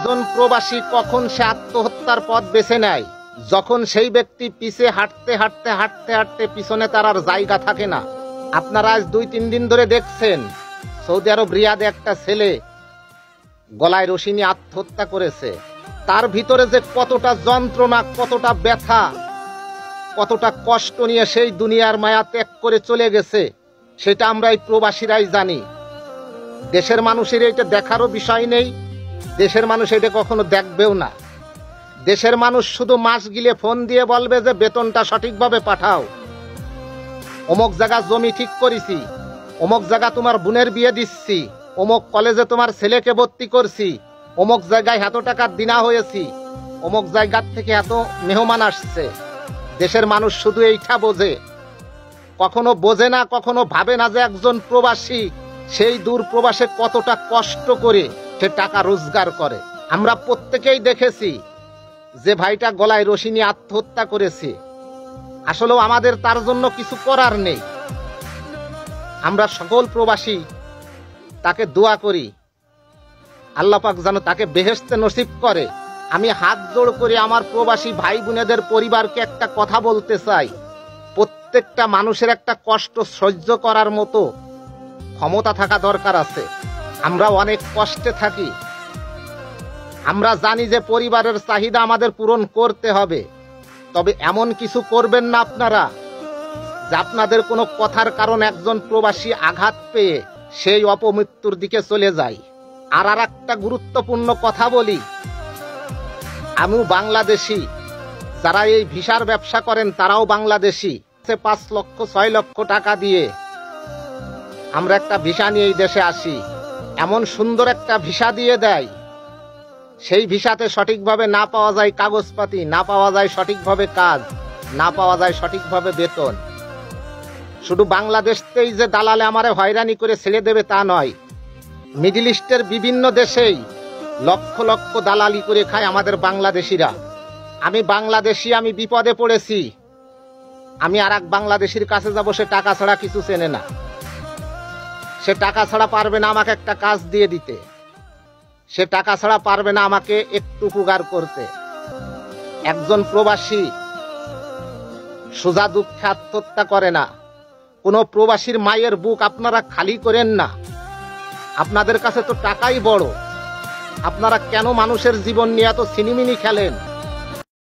একজন প্রবাসী কখন সে আত্মহত্যার পথ বেছে নেয়? যখন সেই ব্যক্তি পিছে হাঁটতে হাঁটতে হাঁটতে হাঁটতে পিছনে তার আর জায়গা থাকে না। আপনারা আজ 2-3 দিন ধরে দেখছেন সৌদি আরব রিয়াদে একটা ছেলে গলায় রশি নিয়ে আত্মহত্যা করেছে। তার ভিতরে যে কতটা যন্ত্রণা, কতটা ব্যথা, কতটা কষ্ট নিয়ে সেই দুনিয়ার মায়া ত্যাগ করে চলে গেছে, সেটা আমরা এই প্রবাসীরাই জানি। দেশের মানুষের এটা দেখারও বিষয় নেই, দেশের মানুষ এটা কখনো দেখবেও না। দেশের মানুষ শুধু মাস গিলে ফোন দিয়ে বলবে যে বেতনটা সঠিকভাবে পাঠাও, অমুক জায়গা জমি ঠিক করেছি, অমুক জায়গা তোমার বোনের বিয়ে দিচ্ছি, অমুক কলেজে তোমার ছেলেকে ভর্তি করছি, অমুক জায়গায় এত টাকা দিনা হয়েছি, অমুক জায়গার থেকে এত মেহমান আসছে। দেশের মানুষ শুধু এইটা বোঝে, কখনো বোঝে না, কখনো ভাবে না যে একজন প্রবাসী সেই দূর প্রবাসে কতটা কষ্ট করে সে টাকা রোজগার করে। আমরা প্রত্যেকেই দেখেছি যে ভাইটা গলায় রশি নিয়ে আত্মহত্যা করেছে। আসলেও আমাদের তার জন্য কিছু করার নেই। আমরা সকল প্রবাসী তাকে দোয়া করি, আল্লাহ পাক যেন তাকে বেহেশতে নসিব করে। আমি হাত জোড় করে আমার প্রবাসী ভাই বোনেদের পরিবারকে একটা কথা বলতে চাই, প্রত্যেকটা মানুষের একটা কষ্ট সহ্য করার মতো ক্ষমতা থাকা দরকার আছে। আমরা অনেক কষ্টে থাকি, আমরা জানি যে পরিবারের চাহিদা আমাদের পূরণ করতে হবে, তবে এমন কিছু করবেন না আপনারা যে আপনাদের কোনো কথার কারণে একজন প্রবাসী আঘাত পেয়ে সেই অপমৃত্যুর দিকে চলে যায়। আর একটা গুরুত্বপূর্ণ কথা বলি, আমিও বাংলাদেশি, যারা এই ভিসার ব্যবসা করেন তারাও বাংলাদেশি। 5 লক্ষ 6 লক্ষ টাকা দিয়ে আমরা একটা ভিসা নিয়ে এই দেশে আসি, এমন সুন্দর একটা ভিসা দিয়ে দেয়, সেই ভিসাতে সঠিকভাবে না পাওয়া যায় কাগজপাতি, না পাওয়া যায় সঠিকভাবে কাজ, না পাওয়া যায় সঠিকভাবে বেতন। শুধু বাংলাদেশতেই যে দালালে আমারে হয়রানি করে ছেড়ে দেবে তা নয়, মিডল ইস্টের বিভিন্ন দেশেই লক্ষ লক্ষ দালালি করে খায় আমাদের বাংলাদেশিরা। আমি বাংলাদেশি, আমি বিপদে পড়েছি, আমি আর এক বাংলাদেশির কাছে যাব, সে টাকা ছাড়া কিছু চেনে না, সে টাকা ছাড়া পারবে না আমাকে একটা কাজ দিয়ে দিতে, সে টাকা ছাড়া পারবে না আমাকে একটু উপকার করতে। একজন প্রবাসী সোজা দুঃখে আত্মহত্যা করে না। কোন প্রবাসীর মায়ের বুক আপনারা খালি করেন না। আপনাদের কাছে তো টাকাই বড়, আপনারা কেন মানুষের জীবন নিয়ে এত ছিনিমিনি খেলেন?